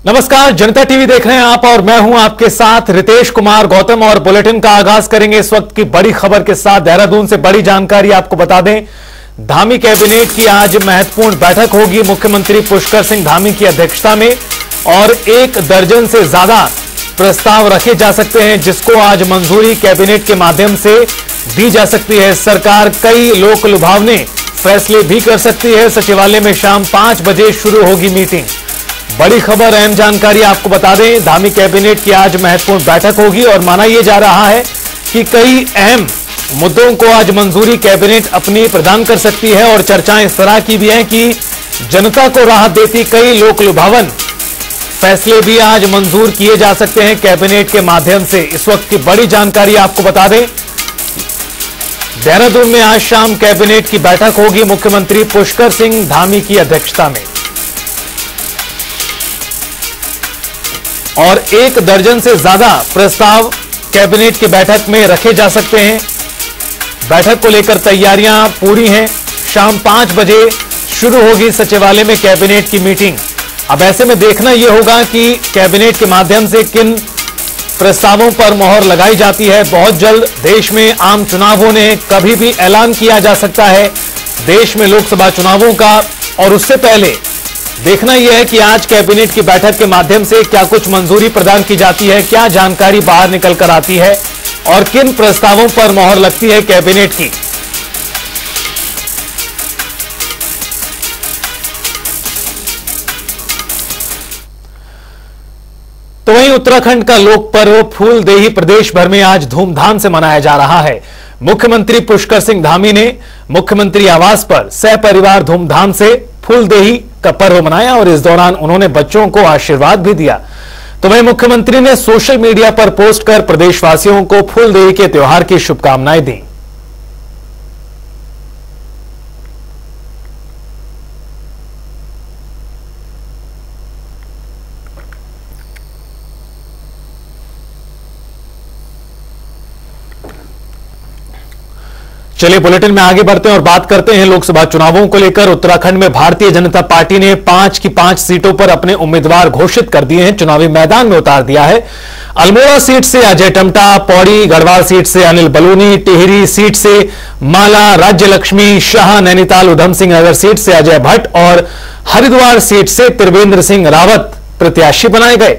नमस्कार, जनता टीवी देख रहे हैं आप और मैं हूं आपके साथ रितेश कुमार गौतम। और बुलेटिन का आगाज करेंगे इस वक्त की बड़ी खबर के साथ। देहरादून से बड़ी जानकारी आपको बता दें, धामी कैबिनेट की आज महत्वपूर्ण बैठक होगी मुख्यमंत्री पुष्कर सिंह धामी की अध्यक्षता में, और 1 दर्जन से ज्यादा प्रस्ताव रखे जा सकते हैं जिसको आज मंजूरी कैबिनेट के माध्यम से दी जा सकती है। सरकार कई लोक लुभावने फैसले भी कर सकती है। सचिवालय में शाम 5 बजे शुरू होगी मीटिंग। बड़ी खबर, अहम जानकारी आपको बता दें, धामी कैबिनेट की आज महत्वपूर्ण बैठक होगी और माना यह जा रहा है कि कई अहम मुद्दों को आज मंजूरी कैबिनेट अपनी प्रदान कर सकती है। और चर्चाएं इस तरह की भी हैं कि जनता को राहत देती कई लोक लुभावन फैसले भी आज मंजूर किए जा सकते हैं कैबिनेट के माध्यम से। इस वक्त की बड़ी जानकारी आपको बता दें, देहरादून में आज शाम कैबिनेट की बैठक होगी मुख्यमंत्री पुष्कर सिंह धामी की अध्यक्षता में, और 1 दर्जन से ज्यादा प्रस्ताव कैबिनेट की बैठक में रखे जा सकते हैं। बैठक को लेकर तैयारियां पूरी हैं। शाम 5 बजे शुरू होगी सचिवालय में कैबिनेट की मीटिंग। अब ऐसे में देखना यह होगा कि कैबिनेट के माध्यम से किन प्रस्तावों पर मोहर लगाई जाती है। बहुत जल्द देश में आम चुनाव होने हैं, कभी भी ऐलान किया जा सकता है देश में लोकसभा चुनावों का, और उससे पहले देखना यह है कि आज कैबिनेट की बैठक के माध्यम से क्या कुछ मंजूरी प्रदान की जाती है, क्या जानकारी बाहर निकल कर आती है और किन प्रस्तावों पर मोहर लगती है कैबिनेट की। तो वहीं उत्तराखंड का लोक पर्व फूलदेही प्रदेश भर में आज धूमधाम से मनाया जा रहा है। मुख्यमंत्री पुष्कर सिंह धामी ने मुख्यमंत्री आवास पर सहपरिवार धूमधाम से फूलदेही का पर्व मनाया और इस दौरान उन्होंने बच्चों को आशीर्वाद भी दिया। तो वहीं मुख्यमंत्री ने सोशल मीडिया पर पोस्ट कर प्रदेशवासियों को फूलदेही के त्योहार की शुभकामनाएं दी। चलिए बुलेटिन में आगे बढ़ते हैं और बात करते हैं लोकसभा चुनावों को लेकर। उत्तराखंड में भारतीय जनता पार्टी ने 5 की 5 सीटों पर अपने उम्मीदवार घोषित कर दिए हैं, चुनावी मैदान में उतार दिया है। अल्मोड़ा सीट से अजय टम्टा, पौड़ी गढ़वाल सीट से अनिल बलूनी, टिहरी सीट से माला राज्यलक्ष्मी शाह, नैनीताल उधम सिंह नगर सीट से अजय भट्ट और हरिद्वार सीट से त्रिवेंद्र सिंह रावत प्रत्याशी बनाए गए।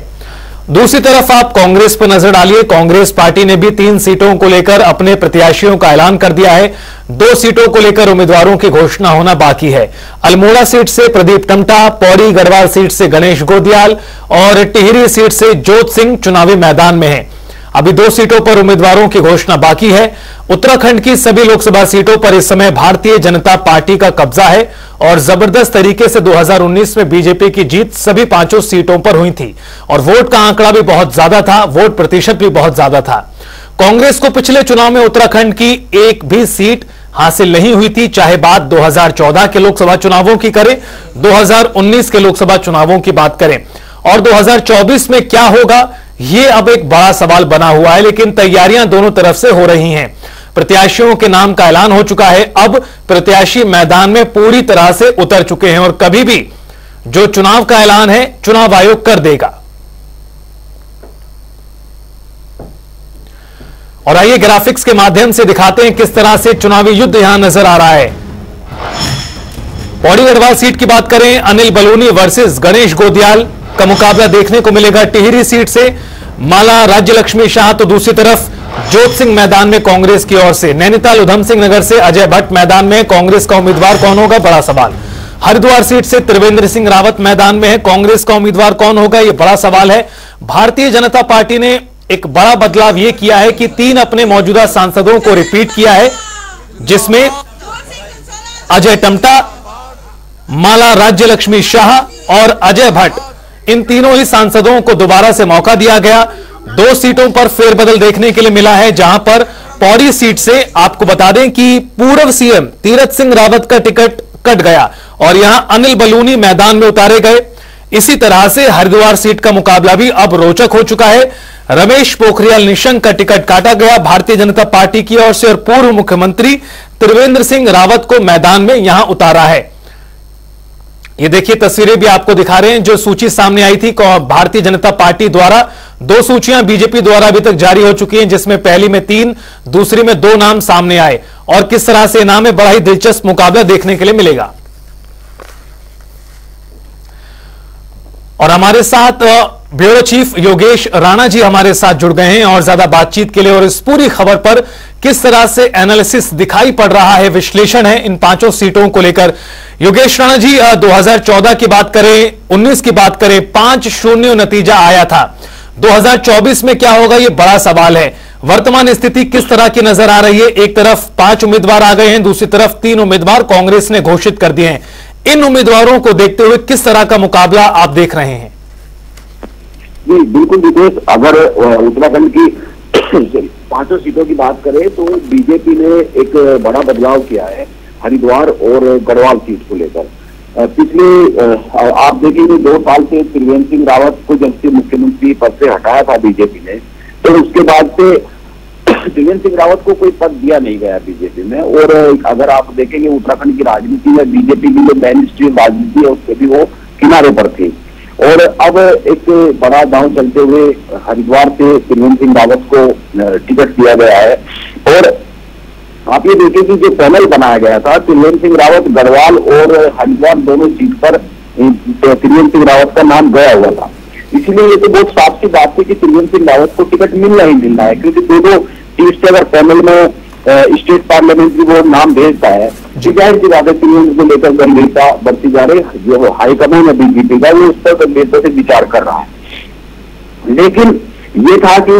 दूसरी तरफ आप कांग्रेस पर नजर डालिए। कांग्रेस पार्टी ने भी 3 सीटों को लेकर अपने प्रत्याशियों का ऐलान कर दिया है। 2 सीटों को लेकर उम्मीदवारों की घोषणा होना बाकी है। अल्मोड़ा सीट से प्रदीप टम्टा, पौड़ी गढ़वाल सीट से गणेश गोदियाल और टिहरी सीट से जोत सिंह चुनावी मैदान में हैं। अभी 2 सीटों पर उम्मीदवारों की घोषणा बाकी है। उत्तराखंड की सभी लोकसभा सीटों पर इस समय भारतीय जनता पार्टी का कब्जा है और जबरदस्त तरीके से 2019 में बीजेपी की जीत सभी 5 सीटों पर हुई थी और वोट का आंकड़ा भी बहुत ज्यादा था, वोट प्रतिशत भी बहुत ज्यादा था। कांग्रेस को पिछले चुनाव में उत्तराखंड की एक भी सीट हासिल नहीं हुई थी, चाहे बात 2014 के लोकसभा चुनावों की करें, 2019 के लोकसभा चुनावों की बात करें, और 2024 में क्या होगा यह अब एक बड़ा सवाल बना हुआ है। लेकिन तैयारियां दोनों तरफ से हो रही हैं। प्रत्याशियों के नाम का ऐलान हो चुका है। अब प्रत्याशी मैदान में पूरी तरह से उतर चुके हैं और कभी भी जो चुनाव का ऐलान है चुनाव आयोग कर देगा। और आइए ग्राफिक्स के माध्यम से दिखाते हैं किस तरह से चुनावी युद्ध यहां नजर आ रहा है। पौड़ी गढ़वाल सीट की बात करें, अनिल बलूनी वर्सेस गणेश गोदियाल का मुकाबला देखने को मिलेगा। टिहरी सीट से माला राज्यलक्ष्मी शाह, तो दूसरी तरफ जोत सिंह मैदान में कांग्रेस की ओर से। नैनीताल उधम सिंह नगर से अजय भट्ट मैदान में, कांग्रेस का उम्मीदवार कौन होगा, बड़ा सवाल। हरिद्वार सीट से त्रिवेंद्र सिंह रावत मैदान में है, कांग्रेस का उम्मीदवार कौन होगा, यह बड़ा सवाल है। भारतीय जनता पार्टी ने एक बड़ा बदलाव यह किया है कि 3 अपने मौजूदा सांसदों को रिपीट किया है, जिसमें अजय टम्टा, माला राज्यलक्ष्मी शाह और अजय भट्ट, इन तीनों ही सांसदों को दोबारा से मौका दिया गया। 2 सीटों पर फेरबदल देखने के लिए मिला है, जहां पर पौड़ी सीट से आपको बता दें कि पूर्व सीएम तीरथ सिंह रावत का टिकट कट गया और यहां अनिल बलूनी मैदान में उतारे गए। इसी तरह से हरिद्वार सीट का मुकाबला भी अब रोचक हो चुका है। रमेश पोखरियाल निशंक का टिकट काटा गया भारतीय जनता पार्टी की ओर से और पूर्व मुख्यमंत्री त्रिवेंद्र सिंह रावत को मैदान में यहां उतारा है। ये देखिए तस्वीरें भी आपको दिखा रहे हैं, जो सूची सामने आई थी भारतीय जनता पार्टी द्वारा। 2 सूचियां बीजेपी द्वारा अभी तक जारी हो चुकी हैं, जिसमें पहली में 3, दूसरी में 2 नाम सामने आए। और किस तरह से नाम है, बड़ा ही दिलचस्प मुकाबला देखने के लिए मिलेगा। और हमारे साथ ब्यूरो चीफ योगेश राणा जी हमारे साथ जुड़ गए हैं और ज्यादा बातचीत के लिए, और इस पूरी खबर पर किस तरह से एनालिसिस दिखाई पड़ रहा है, विश्लेषण है इन 5 सीटों को लेकर। योगेश राणा जी, 2014 की बात करें, 19 की बात करें, 5-0 नतीजा आया था। 2024 में क्या होगा, यह बड़ा सवाल है। वर्तमान स्थिति किस तरह की नजर आ रही है? एक तरफ 5 उम्मीदवार आ गए हैं, दूसरी तरफ 3 उम्मीदवार कांग्रेस ने घोषित कर दिए हैं। इन उम्मीदवारों को देखते हुए किस तरह का मुकाबला आप देख रहे हैं? जी बिल्कुल विदेश, अगर उत्तराखंड की 5 सीटों की बात करें तो बीजेपी ने एक बड़ा बदलाव किया है हरिद्वार और गढ़वाल सीट को लेकर। पिछले आप देखेंगे 2 साल से त्रिवेंद्र सिंह रावत को जब से मुख्यमंत्री पद से हटाया था बीजेपी ने, तो उसके बाद से त्रिवेंद्र सिंह रावत को कोई पद दिया नहीं गया बीजेपी में। और अगर आप देखेंगे उत्तराखंड की राजनीति में बीजेपी की जो मेन स्ट्रीम राजनीति है उससे भी वो किनारे पर थी। और अब एक बड़ा दांव चलते हुए हरिद्वार से त्रिवेंद्र सिंह रावत को टिकट दिया गया है। और आप ये देखें कि जो पैनल बनाया गया था, त्रिवेंद्र सिंह रावत गढ़वाल और हरिद्वार दोनों सीट पर त्रिवेंद्र सिंह रावत का नाम गया हुआ था। इसीलिए ये तो बहुत साफ सी बात थी कि त्रिवेंद्र सिंह रावत को टिकट मिलना ही मिलना है, क्योंकि 2 सीट से अगर पैनल में स्टेट पार्लियामेंट की वो नाम भेजता है, जाहिर सी बात है त्रिवेंद्र को लेकर गंभीरता बढ़ती जा रही। जो हाईकमान है बीजेपी का, वो उस पर गंभीरता से विचार कर रहा है। लेकिन ये था कि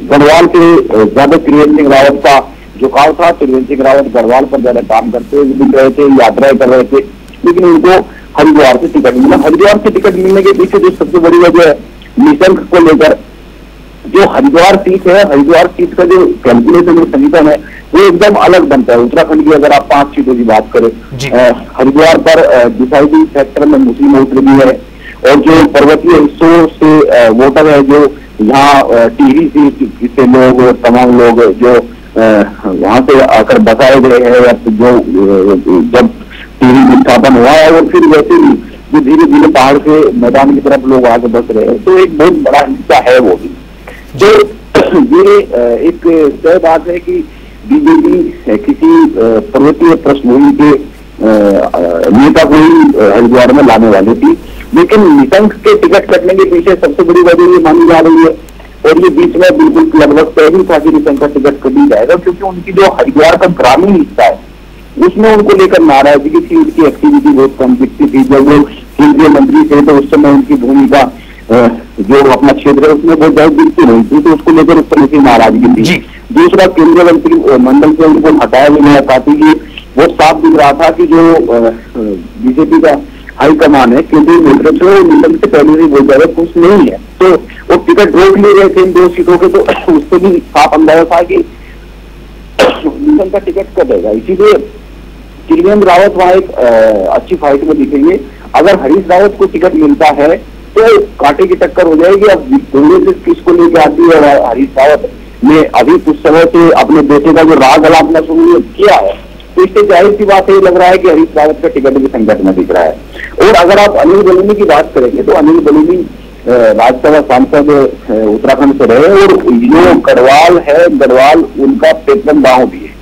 गढ़वाल के ज्यादा त्रिवेंद्र सिंह रावत का झुकाव था। त्रिवेंद्र सिंह रावत गढ़वाल पर ज्यादा काम करते हुए दिख रहे थे, यात्राएं कर रहे थे, लेकिन उनको हरिद्वार से टिकट मिला। हरिद्वार से टिकट मिलने के पीछे जो सबसे बड़ी वजह है निशंक को लेकर, जो हरिद्वार सीट है, हरिद्वार सीट का जो कैलकुलेशन समीकरण है वो एकदम अलग बनता है। उत्तराखंड की अगर आप 5 सीटों की बात करें, हरिद्वार पर डिसाइडिंग फैक्टर में मुस्लिम वोटर भी है, और जो पर्वतीय हिस्सों से वोटर है, जो यहाँ टिहरी से लोग, तमाम लोग जो वहां से आकर बसाए गए हैं, या जो जब टिहरी विस्थापन हुआ है, और फिर वैसे भी जो धीरे धीरे पहाड़ से मैदान की तरफ लोग आगे बस रहे हैं, तो एक बहुत बड़ा हिस्सा है वो भी। जो ये एक तय बात है कि बीजेपी किसी पर्वतीय पृष्ठभूमि के नेता को ही हरिद्वार में लाने वाली थी, लेकिन निशंक के टिकट कटने के पीछे सबसे बड़ी वजह ये मानी जा रही है, और ये बीच में बिल्कुल लगभग तय ही था कि निशंक का टिकट कट ही जाएगा, क्योंकि उनकी जो हरिद्वार का ग्रामीण हिस्सा है उसमें उनको लेकर नाराजगी थी, उनकी एक्टिविटी बहुत कम दिखती थी। जब वो केंद्रीय मंत्री थे तो उस समय उनकी भूमिका जो अपना क्षेत्र है उसमें बहुत ज्यादा दिखती नहीं थी, तो उसको लेकर उस तरह की नाराजगी थी। दूसरा, केंद्रीय मंत्री मंडल से उनको हटाया भी नहीं पाती, कि वो साफ दिख रहा था कि जो बीजेपी का हाईकमान है, केंद्रीय नेतृत्व है, वो निशंक से पहले ही बहुत ज्यादा खुश नहीं है, तो वो टिकट रोक लिए गए थे इन 2 सीटों के, तो उससे भी साफ अंदाजा था कि निशंक का टिकट कटेगा। इसीलिए त्रिवेंद्र रावत वहां एक अच्छी फाइट में दिखेंगे। अगर हरीश रावत को टिकट मिलता है तो कांटे की टक्कर हो जाएगी। अब कांग्रेस किसको लेके आती है, हरीश रावत ने अभी कुछ समय से अपने बेटे का जो राग अलापना शुरू किया है, तो इससे जाहिर सी बात ये लग रहा है कि हरीश रावत का टिकट भी संकट में दिख रहा है। और अगर आप अनिल बलूनी की बात करेंगे तो अनिल बलूनी राज्यसभा सांसद उत्तराखंड से रहे, और जो गढ़वाल है, गढ़वाल उनका पेपन गांव भी है,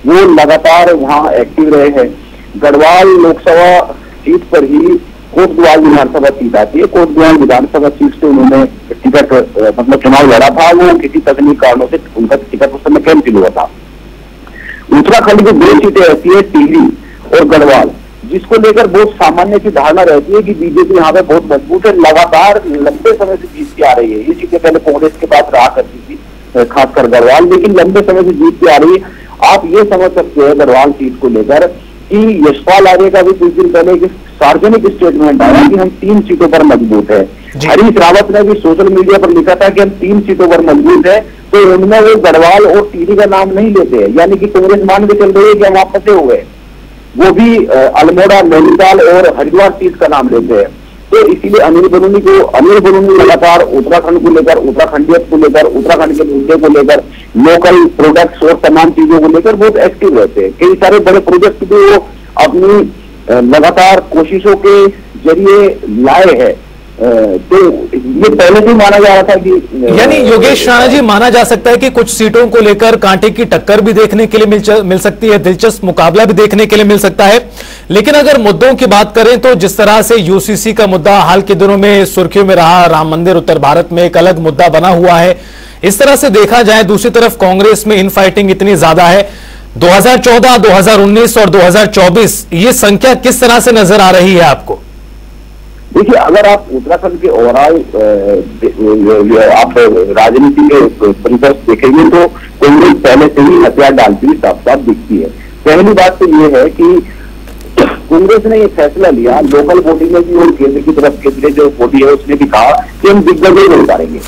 वो लगातार वहां एक्टिव रहे हैं। गढ़वाल लोकसभा सीट पर ही कोटद्वार विधानसभा सीट आती है, कोटद्वार विधानसभा सीट से उन्होंने टिकट मतलब चुनाव लड़ा था, वो किसी तकनीक कारणों से उनका टिकट उस समय कैंसिल हुआ था। उत्तराखंड की 2 सीटें ऐसी है, टिहरी और गढ़वाल, जिसको लेकर बहुत सामान्य सी धारणा रहती है कि बीजेपी यहाँ पे बहुत मजबूत है, लगातार लंबे समय से जीतती आ रही है। ये सीटें पहले कांग्रेस के पास रहा करती थी, खासकर गढ़वाल, लेकिन लंबे समय से जीतती आ रही है। आप ये समझ सकते हैं गढ़वाल सीट को लेकर कि यशपाल आर्य का भी कुछ दिन पहले एक सार्वजनिक स्टेटमेंट आया कि हम 3 सीटों पर मजबूत है। हरीश रावत ने भी सोशल मीडिया पर लिखा था कि हम 3 सीटों पर मजबूत है, तो उनमें वो गढ़वाल और टिहरी का नाम नहीं लेते हैं, यानी कि कांग्रेस मान के चल रही है कि हम वापस हुए, वो भी अल्मोड़ा, नैनीताल और हरिद्वार सीट का नाम लेते हैं। तो इसीलिए अनिल बलूनी लगातार उत्तराखंड को लेकर, उत्तराखंडियत को लेकर, उत्तराखंड के मुद्दे को लेकर, लोकल प्रोडक्ट्स और तमाम चीजों को लेकर बहुत एक्टिव रहते हैं। कई सारे बड़े प्रोजेक्ट भी वो अपनी लगातार कोशिशों के जरिए लाए हैं। तो ये पहले से माना जा रहा था कि यानी योगेश राणा जी, माना जा सकता है कि कुछ सीटों को लेकर कांटे की टक्कर भी देखने के लिए मिल सकती है, दिलचस्प मुकाबला भी देखने के लिए मिल सकता है। लेकिन अगर मुद्दों की बात करें तो जिस तरह से यूसीसी का मुद्दा हाल के दिनों में सुर्खियों में रहा, राम मंदिर उत्तर भारत में एक अलग मुद्दा बना हुआ है, इस तरह से देखा जाए दूसरी तरफ कांग्रेस में इनफाइटिंग इतनी ज्यादा है। 2014, 2019 और 2024 ये संख्या किस तरह से नजर आ रही है आपको? देखिए, अगर आप उत्तराखंड के ओवरऑल आप राजनीति के परिदृश्य देखेंगे तो कांग्रेस पहले से ही हथियार डालती हुई साफ साफ दिखती है। पहली बात तो ये है कि कांग्रेस ने ये फैसला लिया लोकल वोटिंग में भी और केंद्र की तरफ केंद्रीय जो वोटी है उसने भी कहा कि हम दिग्गजों को उतारेंगे।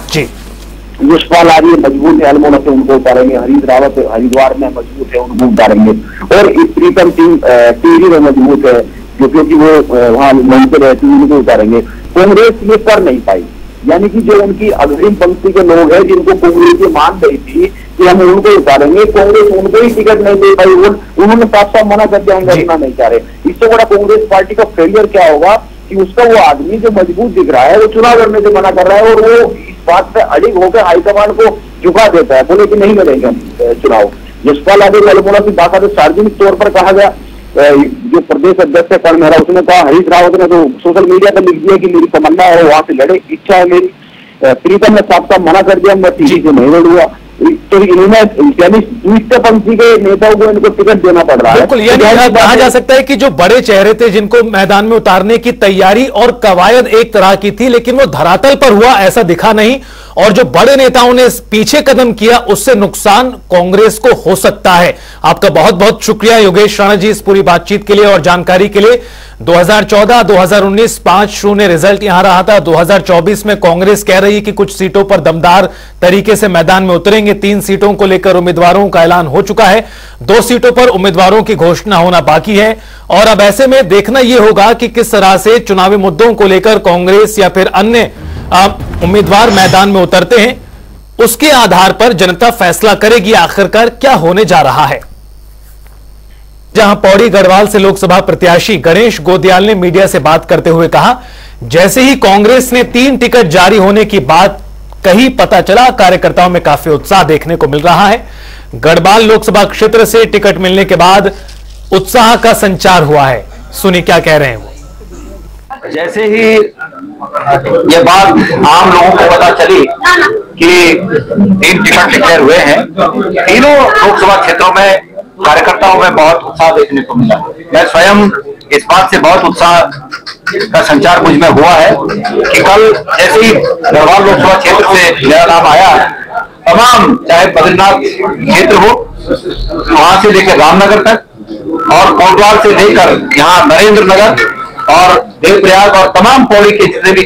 यशपाल आर्य मजबूत है, अल्मोड़ा से उनको उतारेंगे, हरीश रावत हरिद्वार में मजबूत है, उनको उतारेंगे, और प्रीतम सिंह टिहरी में मजबूत है क्योंकि वो वहां मंच पे रहती है, उनको उतारेंगे। कांग्रेस ये कर नहीं पाई, यानी कि जो उनकी अग्रिम पंक्ति के लोग हैं जिनको कांग्रेस ये मान रही थी कि हम उनको उतारेंगे, कांग्रेस उनको ही टिकट नहीं दे पाई, उन्होंने साफ साफ मना कर दिया, उतना नहीं चाह रहे। इससे बड़ा कांग्रेस पार्टी का फेलियर क्या होगा कि उसका वो आदमी जो मजबूत दिख रहा है वो चुनाव लड़ने से मना कर रहा है, और वो इस बात पे अड़िग होकर हाईकमान को झुका देता है, बोले कि नहीं लड़ेंगे चुनाव। यशपाल आगे अल्मोड़ा की बाकायदा सार्वजनिक तौर पर कहा गया, जो प्रदेश अध्यक्ष है कर्ण मेहरा उसने कहा, हरीश रावत ने तो सोशल मीडिया पर लिख दिया कि मेरी तमन्ना है वहां से लड़े, इच्छा है मेरी। प्रीतम ने साफ साफ मना कर दिया, मैं टीवी से नहीं लड़ूंगा। तो इन्होंने यानी दूसरे पंक्ति के नेताओं को इनको टिकट देना पड़ रहा है। बिल्कुल, ये कहा जा सकता है कि जो बड़े चेहरे थे जिनको मैदान में उतारने की तैयारी और कवायद एक तरह की थी, लेकिन वो धरातल पर हुआ ऐसा दिखा नहीं, और जो बड़े नेताओं ने पीछे कदम किया उससे नुकसान कांग्रेस को हो सकता है। आपका बहुत बहुत शुक्रिया योगेश राणा जी इस पूरी बातचीत के लिए और जानकारी के लिए। 2014, 2019 5-0 रिजल्ट यहां रहा था। 2024 में कांग्रेस कह रही है कि कुछ सीटों पर दमदार तरीके से मैदान में उतरेंगे। 3 सीटों को लेकर उम्मीदवारों का ऐलान हो चुका है, 2 सीटों पर उम्मीदवारों की घोषणा होना बाकी है, और अब ऐसे में देखना यह होगा कि किस तरह से चुनावी मुद्दों को लेकर कांग्रेस या फिर अन्य उम्मीदवार मैदान में उतरते हैं। उसके आधार पर जनता फैसला करेगी आखिरकार क्या होने जा रहा है। जहां पौड़ी गढ़वाल से लोकसभा प्रत्याशी गणेश गोदियाल ने मीडिया से बात करते हुए कहा, जैसे ही कांग्रेस ने 3 टिकट जारी होने की बात कही, पता चला कार्यकर्ताओं में काफी उत्साह देखने को मिल रहा है। गढ़वाल लोकसभा क्षेत्र से टिकट मिलने के बाद उत्साह का संचार हुआ है। सुनिए क्या कह रहे हैं वो। जैसे ही ये बात आम लोगों को पता चली कि 3 टिकट डिक्लेयर हुए हैं, तीनों लोकसभा क्षेत्रों में कार्यकर्ताओं में बहुत उत्साह देखने को मिला। मैं स्वयं इस बात से बहुत उत्साह का संचार मुझ में हुआ है कि कल जैसे ही गढ़वाल लोकसभा क्षेत्र से मेरा नाम आया, तमाम चाहे बद्रीनाथ क्षेत्र हो, वहां से लेकर रामनगर तक और कोटवाल से लेकर यहाँ नरेंद्र नगर और देवप्रयाग और तमाम पौड़ी के जितने भी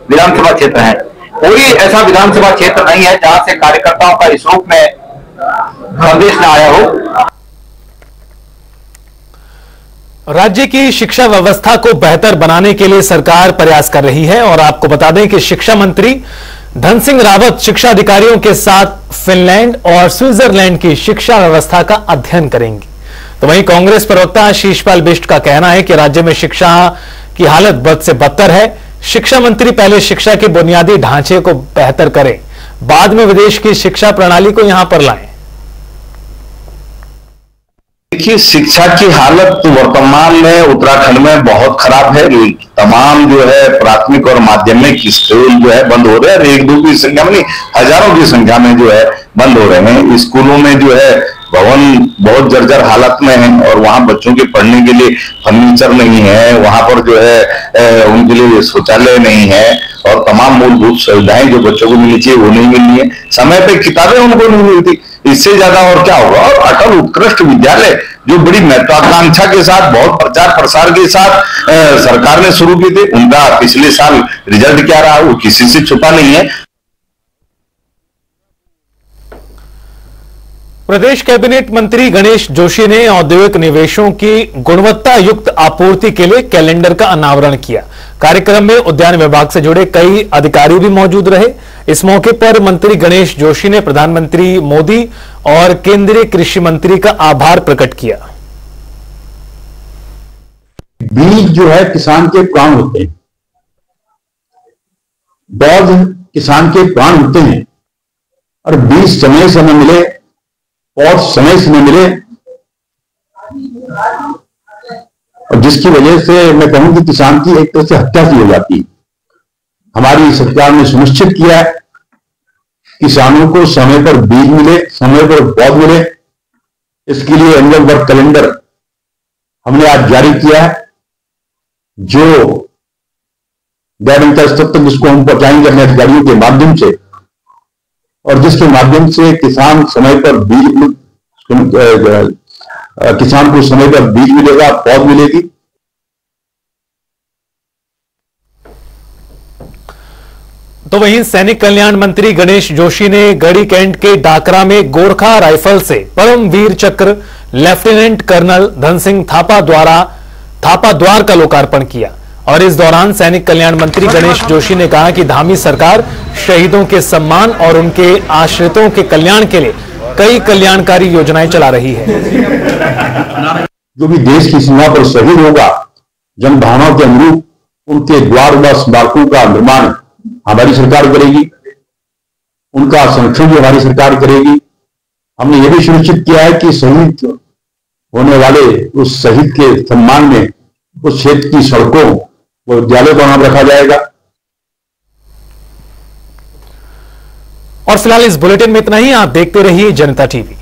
विधानसभा क्षेत्र हैं, कोई ऐसा विधानसभा क्षेत्र नहीं है जहां से कार्यकर्ताओं का इस रूप में संदेश न आया हो। राज्य की शिक्षा व्यवस्था को बेहतर बनाने के लिए सरकार प्रयास कर रही है, और आपको बता दें कि शिक्षा मंत्री धन सिंह रावत शिक्षा अधिकारियों के साथ फिनलैंड और स्विट्जरलैंड की शिक्षा व्यवस्था का अध्ययन करेंगी। तो वहीं कांग्रेस प्रवक्ता शीशपाल बिष्ट का कहना है कि राज्य में शिक्षा की हालत बद से बदतर है। शिक्षा मंत्री पहले शिक्षा के बुनियादी ढांचे को बेहतर करें, बाद में विदेश की शिक्षा प्रणाली को यहां पर लाएं। देखिए, शिक्षा की हालत तो वर्तमान में उत्तराखंड में बहुत खराब है। तमाम जो है प्राथमिक और माध्यमिक स्कूल जो है बंद हो रहे हैं, 1-2 की संख्या में नहीं, हजारों की संख्या में जो है बंद हो रहे हैं। स्कूलों में जो है भवन बहुत जर्जर हालत में है, और वहां बच्चों के पढ़ने के लिए फर्नीचर नहीं है, वहां पर जो है उनके लिए शौचालय नहीं है, और तमाम मूलभूत सुविधाएं जो बच्चों को मिलनी चाहिए वो नहीं मिल रही है। समय पे किताबें उनको नहीं मिलती, इससे ज्यादा और क्या होगा। और अटल उत्कृष्ट विद्यालय जो बड़ी महत्वाकांक्षा के साथ, बहुत प्रचार प्रसार के साथ सरकार ने शुरू की थी, उनका पिछले साल रिजल्ट क्या रहा वो किसी से छुपा नहीं है। प्रदेश कैबिनेट मंत्री गणेश जोशी ने औद्योगिक निवेशों की गुणवत्ता युक्त आपूर्ति के लिए कैलेंडर का अनावरण किया। कार्यक्रम में उद्यान विभाग से जुड़े कई अधिकारी भी मौजूद रहे। इस मौके पर मंत्री गणेश जोशी ने प्रधानमंत्री मोदी और केंद्रीय कृषि मंत्री का आभार प्रकट किया। बीज जो है किसान के प्राण होते हैं, पौध किसान के प्राण होते हैं, और बीज समय से न मिले, पौध समय से न मिले, और जिसकी वजह से मैं कहूं कि किसान की एक तरह से हत्या की हो जाती है। हमारी सरकार ने सुनिश्चित किया है किसानों को समय पर बीज मिले, समय पर पौध मिले। इसके लिए एनुअल वर्क कैलेंडर हमने आज जारी किया है, जो गवर्नमेंट स्तर तक जिसको हम पहुंचाएंगे अपने अधिकारियों के माध्यम से, और जिसके माध्यम से किसान समय पर बीज, किसान को समय पर बीज मिलेगा, पौध मिलेगी। तो वहीं सैनिक कल्याण मंत्री गणेश जोशी ने गढ़ी कैंट के डाकरा में गोरखा राइफल से परमवीर चक्र लेफ्टिनेंट कर्नल धन सिंह थापा द्वार का लोकार्पण किया। और इस दौरान सैनिक कल्याण मंत्री गणेश जोशी ने कहा कि धामी सरकार शहीदों के सम्मान और उनके आश्रितों के कल्याण के लिए कई कल्याणकारी योजनाएं चला रही है। जो भी देश की सीमा पर शहीद होगा, जनभावनाओं के अनुरूप उनके द्वार व स्मारकों का निर्माण हमारी सरकार करेगी, उनका संरक्षण भी हमारी सरकार करेगी। हमने यह भी सुनिश्चित किया है कि शहीद होने वाले उस शहीद के सम्मान में उस क्षेत्र की सड़कों व विद्यालयों का नाम रखा जाएगा। और फिलहाल इस बुलेटिन में इतना ही। आप देखते रहिए जनता टीवी।